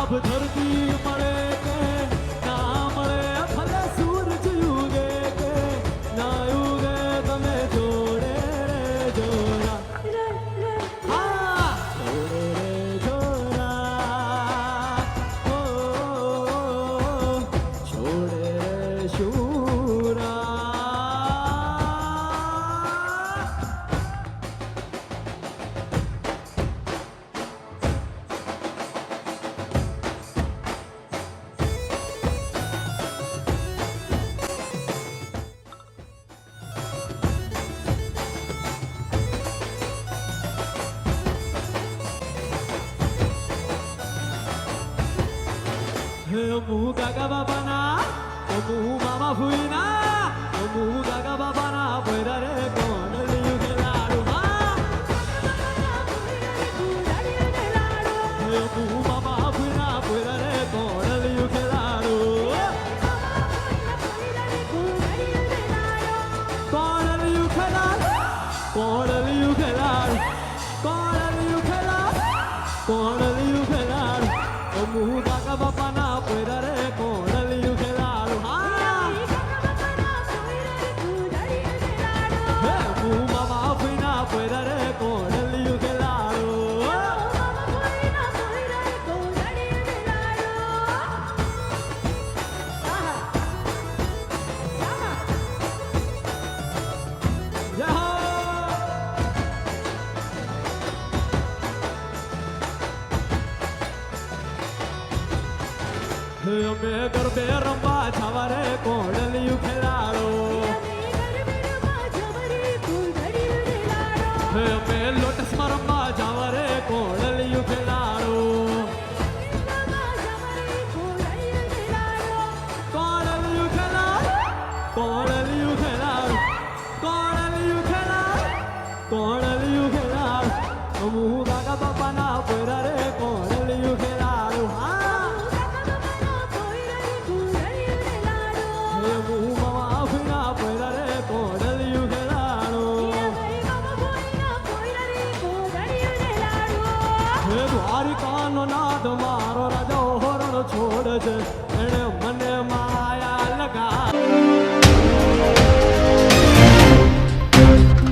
લાભ ધરતી મળે કે ના મળે ભલે સૂરજ યુગે કે ના યુગે તમે જોડે રે જોડા હા જોડે રે જોડા ઓ જોડે રે શૂરા Mu gaga babana, mu mama fuina, mu gaga babana, pueda re con el yugelaro ha. Mu mama fuina, pueda re con el yugelaro. Con el yugelaro, con el yugelaro, con el yugelaro, con el yugelaro. Mu gaga babana. Pueda re con el yugelaro ha. Mu mama fuina, pueda re con el yugelaro. અમે ગરબે રમવા જવા રે કોડલિયું ખેલાડો અમે લોટસમાં રમવા જવા રે કોડલિયું ખેલાડો કોડલિયું ખેલાડો કોડલિયું ખેલાડો કોડલિયું ખેલાડો કોડલિયું ખેલાડો અમુ ગાગા બાપાના પોરા રે કોડલિયું ખેલાડો હા દ્વારિકાનો નાદ મારો રાજા હોરણ છોડ છે